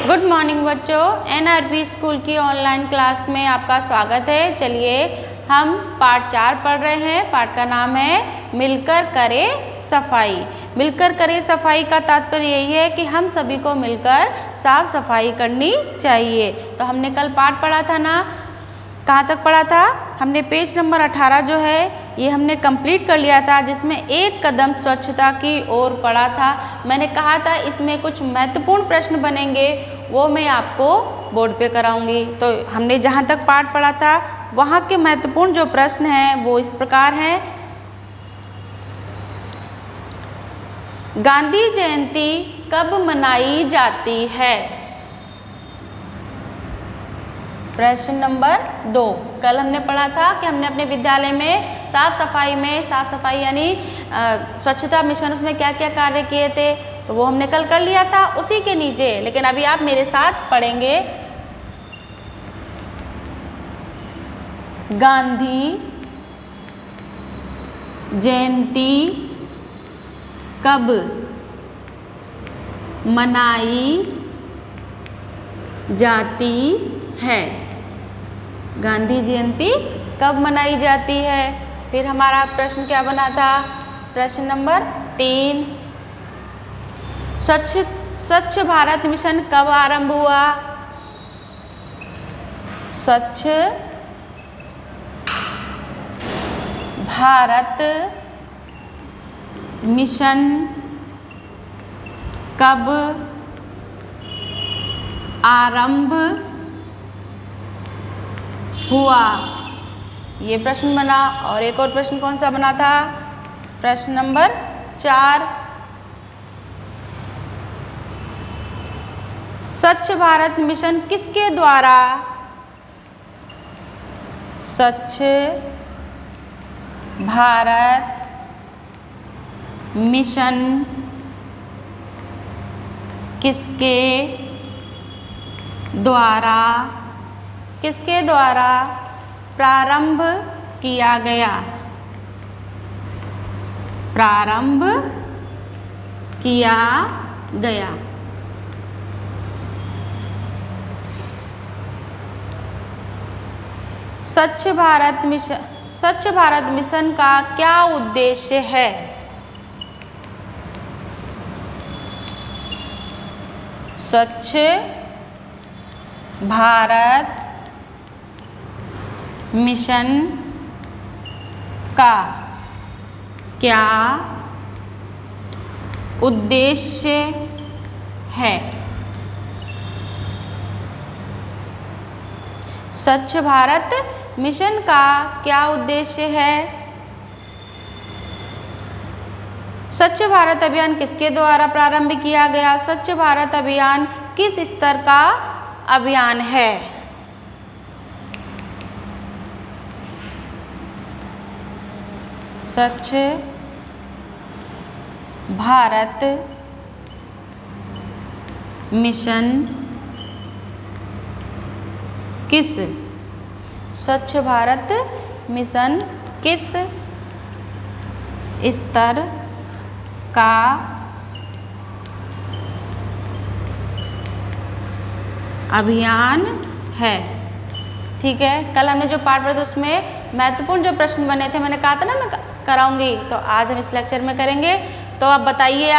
Good morning बच्चों, NRB school की online class में आपका स्वागत है। चलिए हम पाठ 4 पढ़ रहे हैं। पाठ का नाम है मिलकर करें सफाई। मिलकर करें सफाई का तात्पर्य यही है कि हम सभी को मिलकर साफ सफाई करनी चाहिए। तो हमने कल पाठ पढ़ा था ना, कहाँ तक पढ़ा था? हमने पेज नंबर 18 जो है ये हमने कंप्लीट कर लिया था, जिसमें एक कदम स्वच्छता की ओर पढ़ा था। मैंने कहा था इसमें कुछ महत्वपूर्ण प्रश्न बनेंगे, वो मैं आपको बोर्ड पे कराऊंगी। तो हमने जहाँ तक पाठ पढ़ा था वहाँ के महत्वपूर्ण जो प्रश्न हैं वो इस प्रकार हैं। गांधी जयंती कब मनाई जाती है? प्रश्न नंबर 2। कल हमने पढ़ा था कि हमने अपने विद्यालय में साफ सफाई यानी स्वच्छता मिशन, उसमें क्या क्या कार्य किए थे, तो वो हमने कल कर लिया था उसी के नीचे। लेकिन अभी आप मेरे साथ पढ़ेंगे। गांधी जयंती कब मनाई जाती है? गांधी जयंती कब मनाई जाती है? फिर हमारा प्रश्न क्या बना था? प्रश्न नंबर 3, स्वच्छ भारत मिशन कब आरंभ हुआ? स्वच्छ भारत मिशन कब आरंभ हुआ? ये प्रश्न बना। और एक और प्रश्न कौन सा बना था? प्रश्न नंबर 4, स्वच्छ भारत मिशन किसके द्वारा? स्वच्छ भारत मिशन किसके द्वारा प्रारंभ किया गया? प्रारंभ किया गया। स्वच्छ भारत मिशन का क्या उद्देश्य है? स्वच्छ भारत मिशन का क्या उद्देश्य है? स्वच्छ भारत मिशन का क्या उद्देश्य है? स्वच्छ भारत अभियान किसके द्वारा प्रारंभ किया गया? स्वच्छ भारत अभियान किस स्तर का अभियान है? स्वच्छ भारत मिशन स्वच्छ भारत मिशन किस स्तर का अभियान है? ठीक है। कल हमने जो पाठ पढ़ा था उसमें महत्वपूर्ण जो प्रश्न बने थे, मैंने कहा था ना मैं कराऊंगी, तो आज हम इस लेक्चर में करेंगे। तो आप बताइए,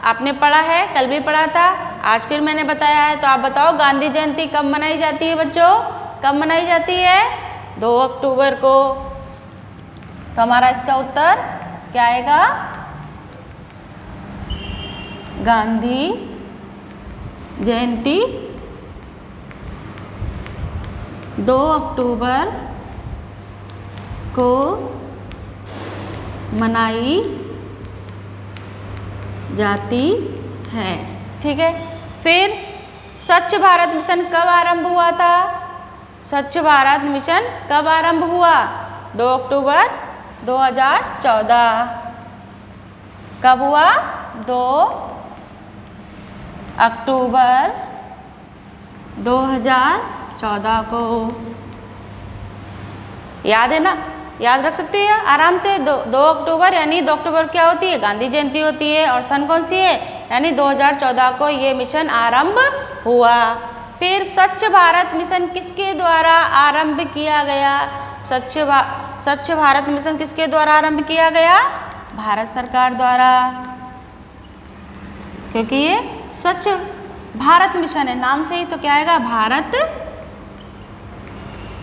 आपने पढ़ा है, कल भी पढ़ा था, आज फिर मैंने बताया है, तो आप बताओ गांधी जयंती कब मनाई जाती है बच्चों? कब मनाई जाती है? 2 अक्टूबर को। तो हमारा इसका उत्तर क्या आएगा? गांधी जयंती 2 अक्टूबर को मनाई जाती है। ठीक है। फिर स्वच्छ भारत मिशन कब आरंभ हुआ था? स्वच्छ भारत मिशन कब आरंभ हुआ? 2 अक्टूबर 2014। कब हुआ? 2 अक्टूबर 2014 को। याद है ना? याद रख सकते हैं आराम से। 2 अक्टूबर यानी 2 अक्टूबर क्या होती है? गांधी जयंती होती है। और सन कौन सी है? यानी 2014 को ये मिशन आरंभ हुआ। फिर स्वच्छ भारत मिशन किसके द्वारा आरंभ किया गया? स्वच्छ भारत मिशन किसके द्वारा आरंभ किया गया? भारत सरकार द्वारा, क्योंकि ये स्वच्छ भारत मिशन है, नाम से ही तो क्या आएगा? भारत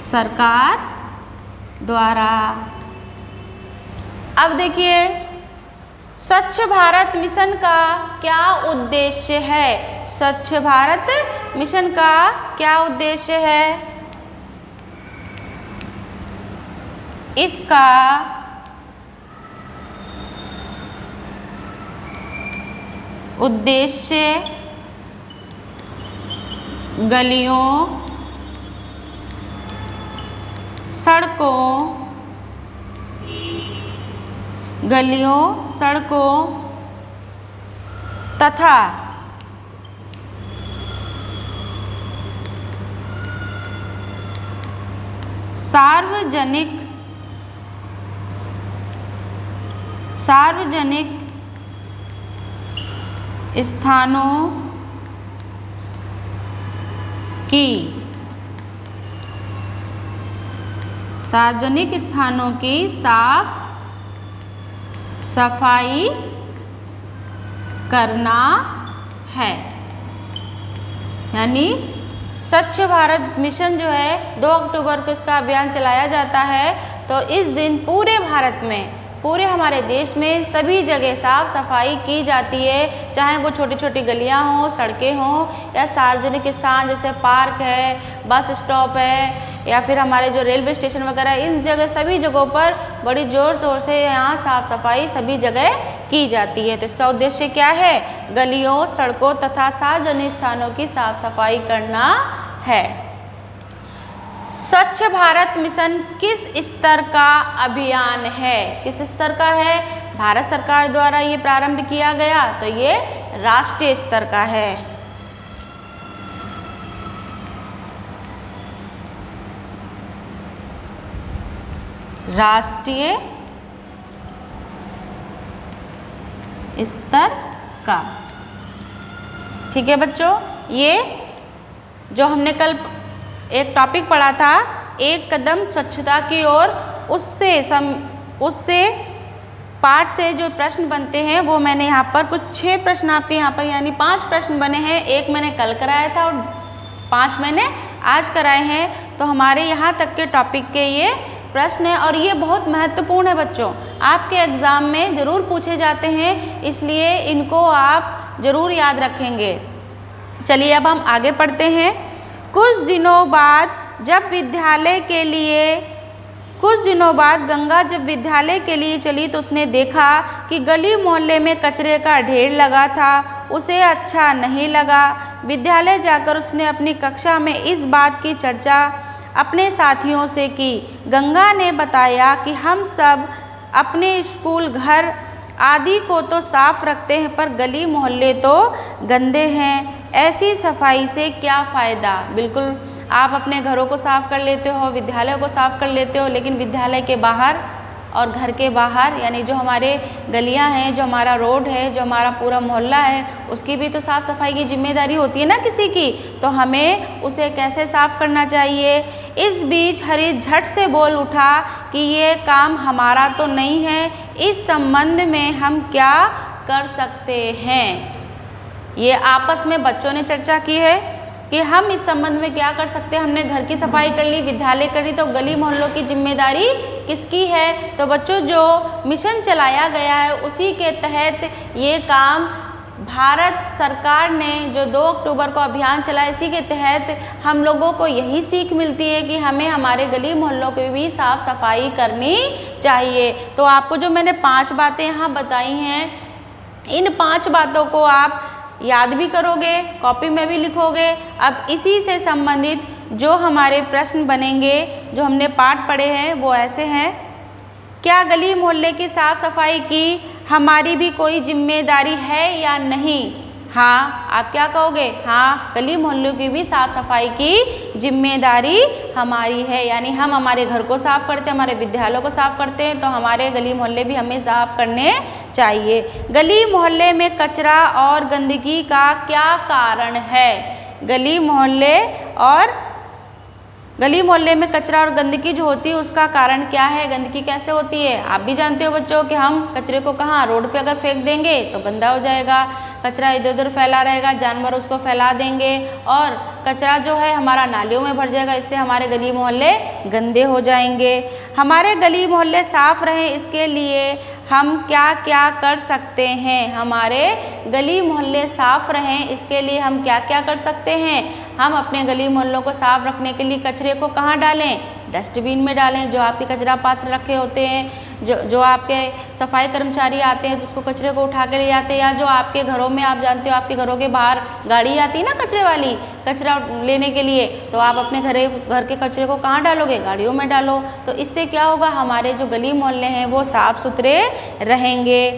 सरकार द्वारा। अब देखिए स्वच्छ भारत मिशन का क्या उद्देश्य है? स्वच्छ भारत मिशन का क्या उद्देश्य है? इसका उद्देश्य गलियों, सड़कों तथा सार्वजनिक स्थानों की साफ सफाई करना है। यानी स्वच्छ भारत मिशन जो है 2 अक्टूबर को इसका अभियान चलाया जाता है। तो इस दिन पूरे भारत में, पूरे हमारे देश में सभी जगह साफ सफाई की जाती है, चाहे वो छोटी छोटी गलियां हों, सड़कें हों या सार्वजनिक स्थान जैसे पार्क है, बस स्टॉप है या फिर हमारे जो रेलवे स्टेशन वगैरह, इन जगह सभी जगहों पर बड़ी ज़ोर शोर से यहाँ साफ सफाई सभी जगह की जाती है। तो इसका उद्देश्य क्या है? गलियों, सड़कों तथा सार्वजनिक स्थानों की साफ सफाई करना है। स्वच्छ भारत मिशन किस स्तर का अभियान है? किस स्तर का है? भारत सरकार द्वारा ये प्रारंभ किया गया, तो ये राष्ट्रीय स्तर का है। राष्ट्रीय स्तर का। ठीक है बच्चों, ये जो हमने कल एक टॉपिक पढ़ा था, एक कदम स्वच्छता की ओर, उससे पाठ से जो प्रश्न बनते हैं वो मैंने यहाँ पर कुछ 6 प्रश्न आपके यहाँ पर यानी 5 प्रश्न बने हैं। एक मैंने कल कराया था और 5 मैंने आज कराए हैं। तो हमारे यहाँ तक के टॉपिक के ये प्रश्न है और ये बहुत महत्वपूर्ण है बच्चों, आपके एग्ज़ाम में ज़रूर पूछे जाते हैं, इसलिए इनको आप ज़रूर याद रखेंगे। चलिए अब हम आगे पढ़ते हैं। कुछ दिनों बाद गंगा जब विद्यालय के लिए चली तो उसने देखा कि गली मोहल्ले में कचरे का ढेर लगा था। उसे अच्छा नहीं लगा। विद्यालय जाकर उसने अपनी कक्षा में इस बात की चर्चा अपने साथियों से की। गंगा ने बताया कि हम सब अपने स्कूल, घर आदि को तो साफ रखते हैं पर गली मोहल्ले तो गंदे हैं। ऐसी सफाई से क्या फ़ायदा? बिल्कुल, आप अपने घरों को साफ कर लेते हो, विद्यालय को साफ कर लेते हो, लेकिन विद्यालय के बाहर और घर के बाहर यानी जो हमारे गलियां हैं, जो हमारा रोड है, जो हमारा पूरा मोहल्ला है, उसकी भी तो साफ़ सफाई की जिम्मेदारी होती है ना किसी की। तो हमें उसे कैसे साफ करना चाहिए? इस बीच हरीश झट से बोल उठा कि ये काम हमारा तो नहीं है, इस संबंध में हम क्या कर सकते हैं? ये आपस में बच्चों ने चर्चा की है कि हम इस संबंध में क्या कर सकते हैं। हमने घर की सफाई कर ली, विद्यालय कर ली, तो गली मोहल्लों की जिम्मेदारी किसकी है? तो बच्चों जो मिशन चलाया गया है उसी के तहत ये काम भारत सरकार ने जो 2 अक्टूबर को अभियान चलाया, इसी के तहत हम लोगों को यही सीख मिलती है कि हमें हमारे गली मोहल्लों की भी साफ सफाई करनी चाहिए। तो आपको जो मैंने 5 बातें यहाँ बताई हैं, इन 5 बातों को आप याद भी करोगे, कॉपी में भी लिखोगे। अब इसी से संबंधित जो हमारे प्रश्न बनेंगे, जो हमने पाठ पढ़े हैं, वो ऐसे हैं। क्या गली मोहल्ले की साफ सफाई की हमारी भी कोई जिम्मेदारी है या नहीं? हाँ, आप क्या कहोगे? हाँ, गली मोहल्लों की भी साफ सफाई की जिम्मेदारी हमारी है, यानी हम हमारे घर को साफ करते हैं, हमारे विद्यालयों को साफ करते हैं, तो हमारे गली मोहल्ले भी हमें साफ करने चाहिए। गली मोहल्ले में कचरा और गंदगी का क्या कारण है? गली मोहल्ले में कचरा और गंदगी जो होती है उसका कारण क्या है? गंदगी कैसे होती है? आप भी जानते हो बच्चों कि हम कचरे को कहाँ, रोड पे अगर फेंक देंगे तो गंदा हो जाएगा, कचरा इधर उधर फैला रहेगा, जानवर उसको फैला देंगे और कचरा जो है हमारा नालियों में भर जाएगा, इससे हमारे गली मोहल्ले गंदे हो जाएंगे। हमारे गली मोहल्ले साफ रहें इसके लिए हम क्या क्या कर सकते हैं? हमारे गली मोहल्ले साफ रहें इसके लिए हम क्या क्या कर सकते हैं? हम अपने गली मोहल्लों को साफ रखने के लिए कचरे को कहाँ डालें? डस्टबिन में डालें। जो आपके कचरा पात्र रखे होते हैं, जो आपके सफाई कर्मचारी आते हैं तो उसको कचरे को उठा के ले जाते हैं, या जो आपके घरों में, आप जानते हो आपके घरों के बाहर गाड़ी आती है ना कचरे वाली, कचरा लेने के लिए, तो आप अपने घर के कचरे को कहाँ डालोगे? गाड़ियों में डालो। तो इससे क्या होगा? हमारे जो गली मोहल्ले हैं वो साफ सुथरे रहेंगे।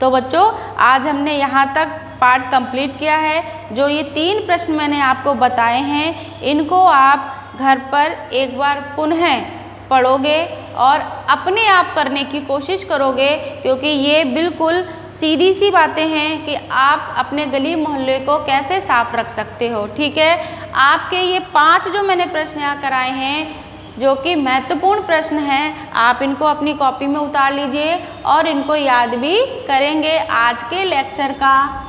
तो बच्चों, आज हमने यहाँ तक पाठ कंप्लीट किया है। जो ये 3 प्रश्न मैंने आपको बताए हैं, इनको आप घर पर एक बार पुनः पढ़ोगे और अपने आप करने की कोशिश करोगे, क्योंकि ये बिल्कुल सीधी सी बातें हैं कि आप अपने गली मोहल्ले को कैसे साफ रख सकते हो। ठीक है, आपके ये 5 जो मैंने प्रश्न यहाँ कराए हैं जो कि महत्वपूर्ण प्रश्न हैं, आप इनको अपनी कॉपी में उतार लीजिए और इनको याद भी करेंगे। आज के लेक्चर का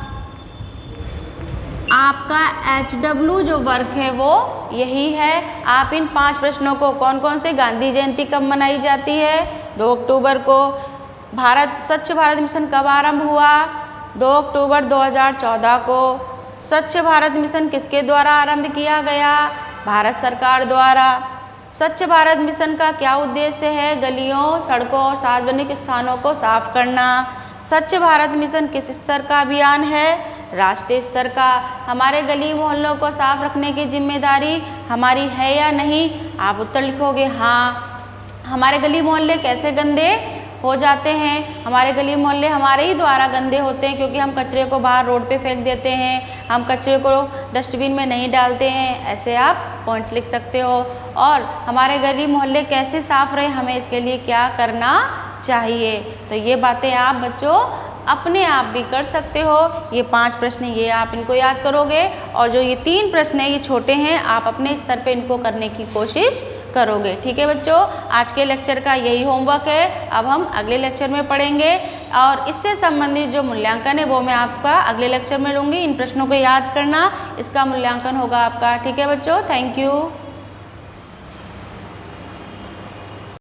आपका HW जो वर्क है वो यही है। आप इन 5 प्रश्नों को, कौन कौन से, गांधी जयंती कब मनाई जाती है? 2 अक्टूबर को। स्वच्छ भारत मिशन कब आरंभ हुआ? 2 अक्टूबर 2014 को। स्वच्छ भारत मिशन किसके द्वारा आरंभ किया गया? भारत सरकार द्वारा। स्वच्छ भारत मिशन का क्या उद्देश्य है? गलियों, सड़कों और सार्वजनिक स्थानों को साफ करना। स्वच्छ भारत मिशन किस स्तर का अभियान है? राष्ट्रीय स्तर का। हमारे गली मोहल्लों को साफ रखने की जिम्मेदारी हमारी है या नहीं? आप उत्तर लिखोगे हाँ। हमारे गली मोहल्ले कैसे गंदे हो जाते हैं? हमारे गली मोहल्ले हमारे ही द्वारा गंदे होते हैं, क्योंकि हम कचरे को बाहर रोड पे फेंक देते हैं, हम कचरे को डस्टबिन में नहीं डालते हैं। ऐसे आप पॉइंट लिख सकते हो। और हमारे गली मोहल्ले कैसे साफ रहे, हमें इसके लिए क्या करना चाहिए? तो ये बातें आप बच्चों अपने आप भी कर सकते हो। ये 5 प्रश्न ये आप इनको याद करोगे, और जो ये 3 प्रश्न हैं ये छोटे हैं, आप अपने स्तर पे इनको करने की कोशिश करोगे। ठीक है बच्चों, आज के लेक्चर का यही होमवर्क है। अब हम अगले लेक्चर में पढ़ेंगे और इससे संबंधित जो मूल्यांकन है वो मैं आपका अगले लेक्चर में लूँगी। इन प्रश्नों को याद करना, इसका मूल्यांकन होगा आपका। ठीक है बच्चों, थैंक यू।